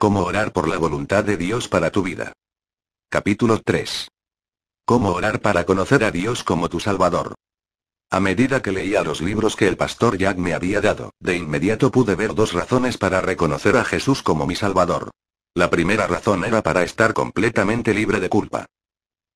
Cómo orar por la voluntad de Dios para tu vida. Capítulo 3. Cómo orar para conocer a Dios como tu Salvador. A medida que leía los libros que el pastor Jack me había dado, de inmediato pude ver dos razones para reconocer a Jesús como mi Salvador. La primera razón era para estar completamente libre de culpa.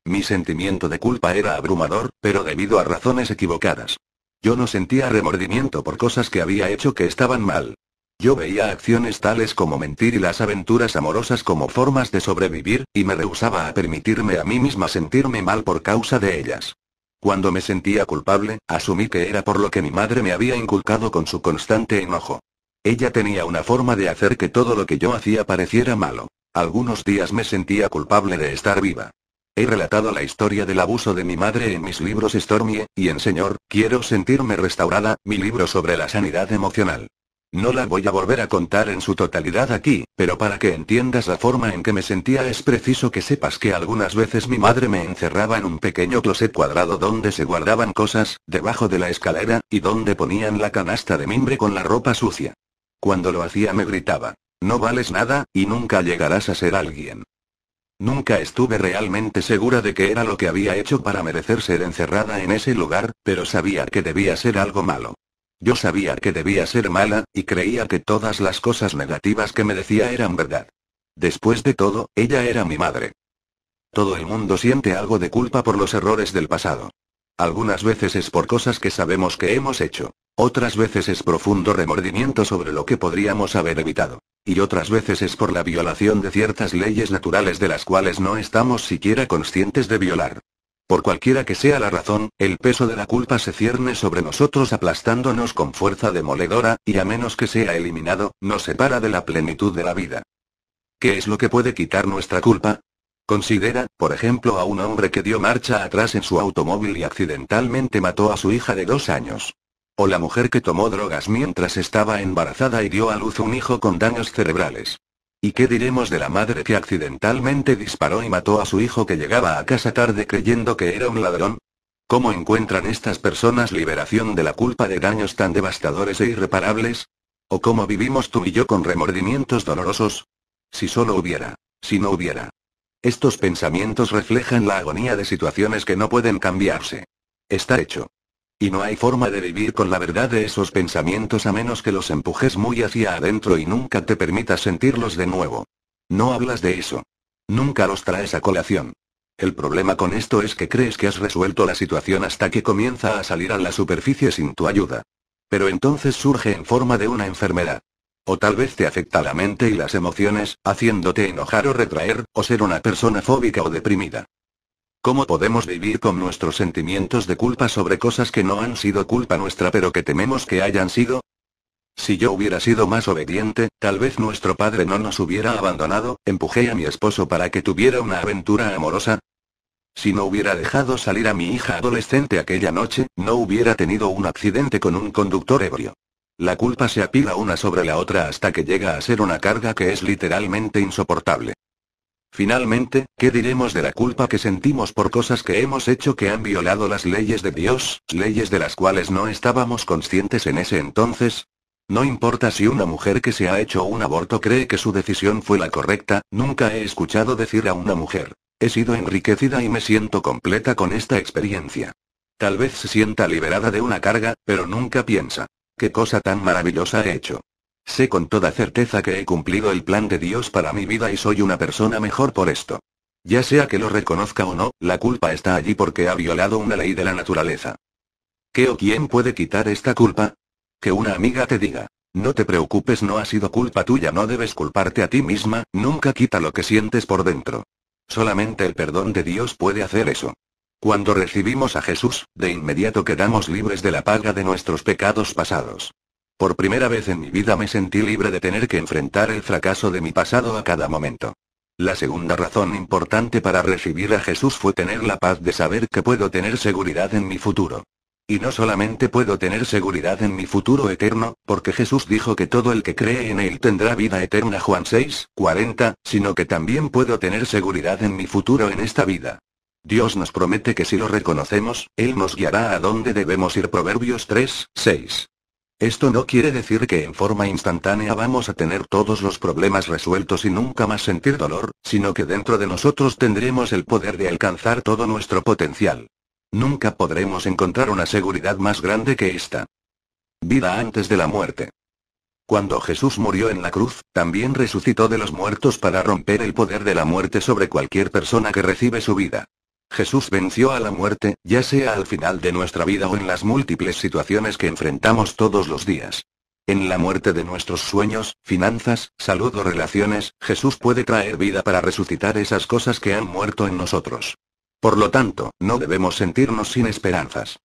Mi sentimiento de culpa era abrumador, pero debido a razones equivocadas. Yo no sentía remordimiento por cosas que había hecho que estaban mal. Yo veía acciones tales como mentir y las aventuras amorosas como formas de sobrevivir, y me rehusaba a permitirme a mí misma sentirme mal por causa de ellas. Cuando me sentía culpable, asumí que era por lo que mi madre me había inculcado con su constante enojo. Ella tenía una forma de hacer que todo lo que yo hacía pareciera malo. Algunos días me sentía culpable de estar viva. He relatado la historia del abuso de mi madre en mis libros Stormy, y en Señor, quiero sentirme restaurada, mi libro sobre la sanidad emocional. No la voy a volver a contar en su totalidad aquí, pero para que entiendas la forma en que me sentía es preciso que sepas que algunas veces mi madre me encerraba en un pequeño closet cuadrado donde se guardaban cosas, debajo de la escalera, y donde ponían la canasta de mimbre con la ropa sucia. Cuando lo hacía me gritaba: no vales nada, y nunca llegarás a ser alguien. Nunca estuve realmente segura de qué era lo que había hecho para merecer ser encerrada en ese lugar, pero sabía que debía ser algo malo. Yo sabía que debía ser mala, y creía que todas las cosas negativas que me decía eran verdad. Después de todo, ella era mi madre. Todo el mundo siente algo de culpa por los errores del pasado. Algunas veces es por cosas que sabemos que hemos hecho. Otras veces es profundo remordimiento sobre lo que podríamos haber evitado. Y otras veces es por la violación de ciertas leyes naturales de las cuales no estamos siquiera conscientes de violar. Por cualquiera que sea la razón, el peso de la culpa se cierne sobre nosotros aplastándonos con fuerza demoledora, y a menos que sea eliminado, nos separa de la plenitud de la vida. ¿Qué es lo que puede quitar nuestra culpa? Considera, por ejemplo, a un hombre que dio marcha atrás en su automóvil y accidentalmente mató a su hija de 2 años. O la mujer que tomó drogas mientras estaba embarazada y dio a luz un hijo con daños cerebrales. ¿Y qué diremos de la madre que accidentalmente disparó y mató a su hijo que llegaba a casa tarde creyendo que era un ladrón? ¿Cómo encuentran estas personas liberación de la culpa de daños tan devastadores e irreparables? ¿O cómo vivimos tú y yo con remordimientos dolorosos? Si solo hubiera. Si no hubiera. Estos pensamientos reflejan la agonía de situaciones que no pueden cambiarse. Está hecho. Y no hay forma de vivir con la verdad de esos pensamientos a menos que los empujes muy hacia adentro y nunca te permitas sentirlos de nuevo. No hablas de eso. Nunca los traes a colación. El problema con esto es que crees que has resuelto la situación hasta que comienza a salir a la superficie sin tu ayuda. Pero entonces surge en forma de una enfermedad. O tal vez te afecta la mente y las emociones, haciéndote enojar o retraer, o ser una persona fóbica o deprimida. ¿Cómo podemos vivir con nuestros sentimientos de culpa sobre cosas que no han sido culpa nuestra pero que tememos que hayan sido? Si yo hubiera sido más obediente, tal vez nuestro padre no nos hubiera abandonado. ¿Empujé a mi esposo para que tuviera una aventura amorosa? Si no hubiera dejado salir a mi hija adolescente aquella noche, no hubiera tenido un accidente con un conductor ebrio. La culpa se apila una sobre la otra hasta que llega a ser una carga que es literalmente insoportable. Finalmente, ¿qué diremos de la culpa que sentimos por cosas que hemos hecho que han violado las leyes de Dios, leyes de las cuales no estábamos conscientes en ese entonces? No importa si una mujer que se ha hecho un aborto cree que su decisión fue la correcta, nunca he escuchado decir a una mujer: he sido enriquecida y me siento completa con esta experiencia. Tal vez se sienta liberada de una carga, pero nunca piensa: ¿qué cosa tan maravillosa he hecho? Sé con toda certeza que he cumplido el plan de Dios para mi vida y soy una persona mejor por esto. Ya sea que lo reconozca o no, la culpa está allí porque ha violado una ley de la naturaleza. ¿Qué o quién puede quitar esta culpa? Que una amiga te diga: no te preocupes, no ha sido culpa tuya, no debes culparte a ti misma, nunca quita lo que sientes por dentro. Solamente el perdón de Dios puede hacer eso. Cuando recibimos a Jesús, de inmediato quedamos libres de la paga de nuestros pecados pasados. Por primera vez en mi vida me sentí libre de tener que enfrentar el fracaso de mi pasado a cada momento. La segunda razón importante para recibir a Jesús fue tener la paz de saber que puedo tener seguridad en mi futuro. Y no solamente puedo tener seguridad en mi futuro eterno, porque Jesús dijo que todo el que cree en Él tendrá vida eterna, Juan 6:40, sino que también puedo tener seguridad en mi futuro en esta vida. Dios nos promete que si lo reconocemos, Él nos guiará a donde debemos ir, Proverbios 3:6. Esto no quiere decir que en forma instantánea vamos a tener todos los problemas resueltos y nunca más sentir dolor, sino que dentro de nosotros tendremos el poder de alcanzar todo nuestro potencial. Nunca podremos encontrar una seguridad más grande que esta. Vida antes de la muerte. Cuando Jesús murió en la cruz, también resucitó de los muertos para romper el poder de la muerte sobre cualquier persona que recibe su vida. Jesús venció a la muerte, ya sea al final de nuestra vida o en las múltiples situaciones que enfrentamos todos los días. En la muerte de nuestros sueños, finanzas, salud o relaciones, Jesús puede traer vida para resucitar esas cosas que han muerto en nosotros. Por lo tanto, no debemos sentirnos sin esperanzas.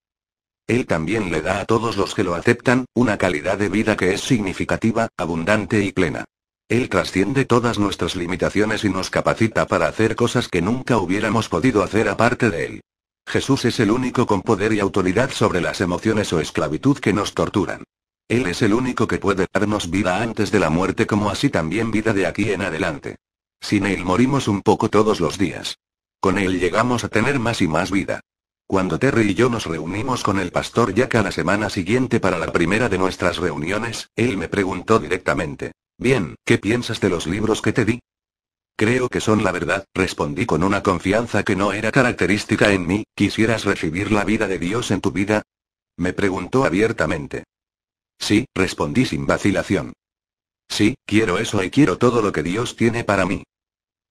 Él también le da a todos los que lo aceptan, una calidad de vida que es significativa, abundante y plena. Él trasciende todas nuestras limitaciones y nos capacita para hacer cosas que nunca hubiéramos podido hacer aparte de Él. Jesús es el único con poder y autoridad sobre las emociones o esclavitud que nos torturan. Él es el único que puede darnos vida antes de la muerte como así también vida de aquí en adelante. Sin Él morimos un poco todos los días. Con Él llegamos a tener más y más vida. Cuando Terry y yo nos reunimos con el pastor Jack a la semana siguiente para la primera de nuestras reuniones, él me preguntó directamente: bien, ¿qué piensas de los libros que te di? Creo que son la verdad, respondí con una confianza que no era característica en mí. ¿Quisieras recibir la vida de Dios en tu vida? Me preguntó abiertamente. Sí, respondí sin vacilación. Sí, quiero eso y quiero todo lo que Dios tiene para mí.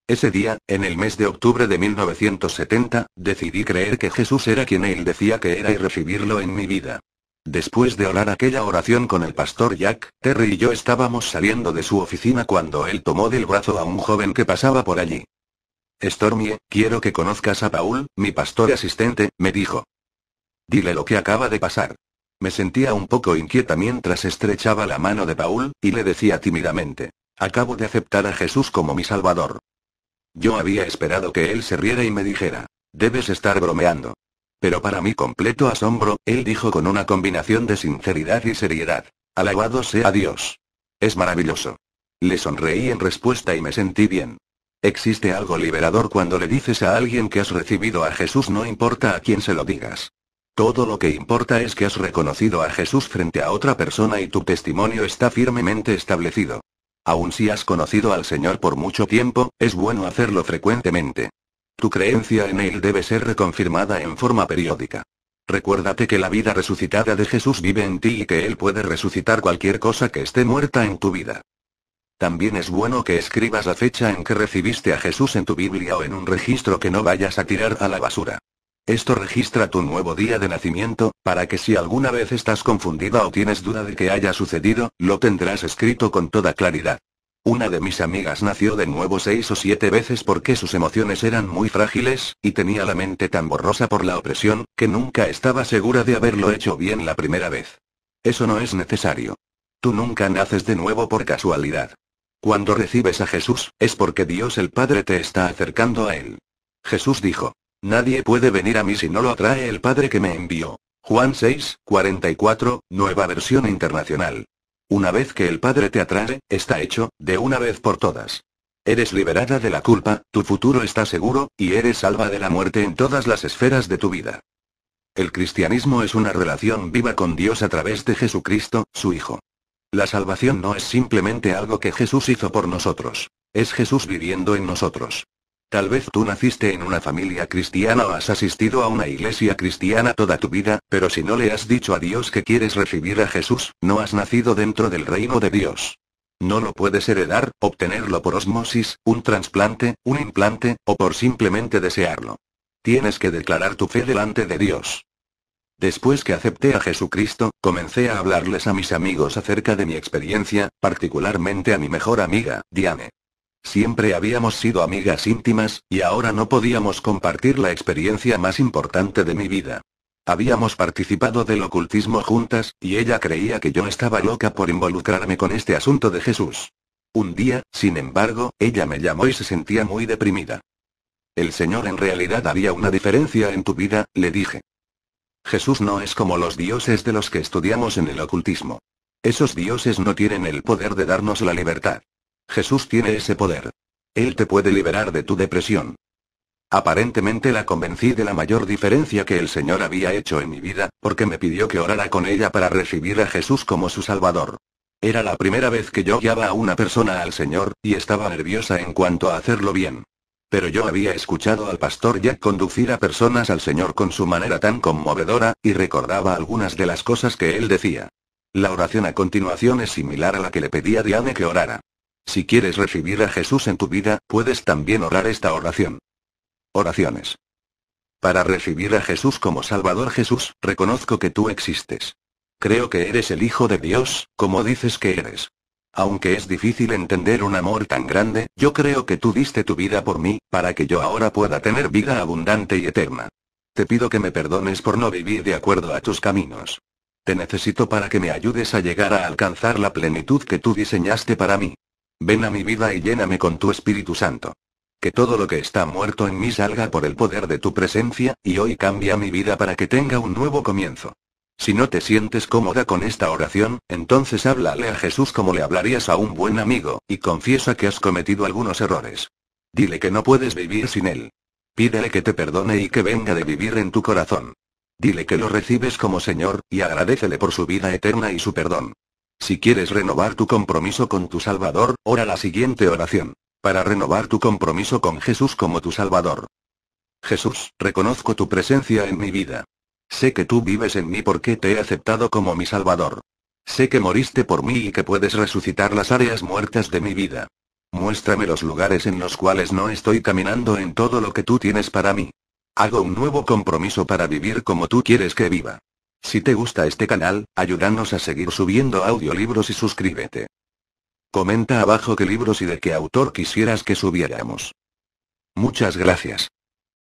Ese día, en el mes de octubre de 1970, decidí creer que Jesús era quien Él decía que era y recibirlo en mi vida. Después de orar aquella oración con el pastor Jack, Terry y yo estábamos saliendo de su oficina cuando él tomó del brazo a un joven que pasaba por allí. Stormy, quiero que conozcas a Paul, mi pastor asistente, me dijo. Dile lo que acaba de pasar. Me sentía un poco inquieta mientras estrechaba la mano de Paul, y le decía tímidamente: acabo de aceptar a Jesús como mi Salvador. Yo había esperado que él se riera y me dijera: debes estar bromeando. Pero para mi completo asombro, él dijo con una combinación de sinceridad y seriedad: alabado sea Dios. Es maravilloso. Le sonreí en respuesta y me sentí bien. Existe algo liberador cuando le dices a alguien que has recibido a Jesús, no importa a quién se lo digas. Todo lo que importa es que has reconocido a Jesús frente a otra persona y tu testimonio está firmemente establecido. Aun si has conocido al Señor por mucho tiempo, es bueno hacerlo frecuentemente. Tu creencia en Él debe ser reconfirmada en forma periódica. Recuérdate que la vida resucitada de Jesús vive en ti y que Él puede resucitar cualquier cosa que esté muerta en tu vida. También es bueno que escribas la fecha en que recibiste a Jesús en tu Biblia o en un registro que no vayas a tirar a la basura. Esto registra tu nuevo día de nacimiento, para que si alguna vez estás confundida o tienes duda de que haya sucedido, lo tendrás escrito con toda claridad. Una de mis amigas nació de nuevo 6 o 7 veces porque sus emociones eran muy frágiles, y tenía la mente tan borrosa por la opresión, que nunca estaba segura de haberlo hecho bien la primera vez. Eso no es necesario. Tú nunca naces de nuevo por casualidad. Cuando recibes a Jesús, es porque Dios el Padre te está acercando a Él. Jesús dijo: nadie puede venir a mí si no lo atrae el Padre que me envió. Juan 6:44, Nueva Versión Internacional. Una vez que el Padre te atrae, está hecho, de una vez por todas. Eres liberada de la culpa, tu futuro está seguro, y eres salva de la muerte en todas las esferas de tu vida. El cristianismo es una relación viva con Dios a través de Jesucristo, su Hijo. La salvación no es simplemente algo que Jesús hizo por nosotros. Es Jesús viviendo en nosotros. Tal vez tú naciste en una familia cristiana o has asistido a una iglesia cristiana toda tu vida, pero si no le has dicho a Dios que quieres recibir a Jesús, no has nacido dentro del reino de Dios. No lo puedes heredar, obtenerlo por osmosis, un trasplante, un implante, o por simplemente desearlo. Tienes que declarar tu fe delante de Dios. Después que acepté a Jesucristo, comencé a hablarles a mis amigos acerca de mi experiencia, particularmente a mi mejor amiga, Diane. Siempre habíamos sido amigas íntimas, y ahora no podíamos compartir la experiencia más importante de mi vida. Habíamos participado del ocultismo juntas, y ella creía que yo estaba loca por involucrarme con este asunto de Jesús. Un día, sin embargo, ella me llamó y se sentía muy deprimida. El Señor en realidad haría una diferencia en tu vida, le dije. Jesús no es como los dioses de los que estudiamos en el ocultismo. Esos dioses no tienen el poder de darnos la libertad. Jesús tiene ese poder. Él te puede liberar de tu depresión. Aparentemente la convencí de la mayor diferencia que el Señor había hecho en mi vida, porque me pidió que orara con ella para recibir a Jesús como su Salvador. Era la primera vez que yo guiaba a una persona al Señor, y estaba nerviosa en cuanto a hacerlo bien. Pero yo había escuchado al pastor Jack conducir a personas al Señor con su manera tan conmovedora, y recordaba algunas de las cosas que él decía. La oración a continuación es similar a la que le pedí a Diane que orara. Si quieres recibir a Jesús en tu vida, puedes también orar esta oración. Oraciones. Para recibir a Jesús como Salvador. Jesús, reconozco que tú existes. Creo que eres el Hijo de Dios, como dices que eres. Aunque es difícil entender un amor tan grande, yo creo que tú diste tu vida por mí, para que yo ahora pueda tener vida abundante y eterna. Te pido que me perdones por no vivir de acuerdo a tus caminos. Te necesito para que me ayudes a llegar a alcanzar la plenitud que tú diseñaste para mí. Ven a mi vida y lléname con tu Espíritu Santo. Que todo lo que está muerto en mí salga por el poder de tu presencia, y hoy cambia mi vida para que tenga un nuevo comienzo. Si no te sientes cómoda con esta oración, entonces háblale a Jesús como le hablarías a un buen amigo, y confiesa que has cometido algunos errores. Dile que no puedes vivir sin él. Pídele que te perdone y que venga de vivir en tu corazón. Dile que lo recibes como Señor, y agradécele por su vida eterna y su perdón. Si quieres renovar tu compromiso con tu Salvador, ora la siguiente oración. Para renovar tu compromiso con Jesús como tu Salvador. Jesús, reconozco tu presencia en mi vida. Sé que tú vives en mí porque te he aceptado como mi Salvador. Sé que moriste por mí y que puedes resucitar las áreas muertas de mi vida. Muéstrame los lugares en los cuales no estoy caminando en todo lo que tú tienes para mí. Hago un nuevo compromiso para vivir como tú quieres que viva. Si te gusta este canal, ayúdanos a seguir subiendo audiolibros y suscríbete. Comenta abajo qué libros y de qué autor quisieras que subiéramos. Muchas gracias.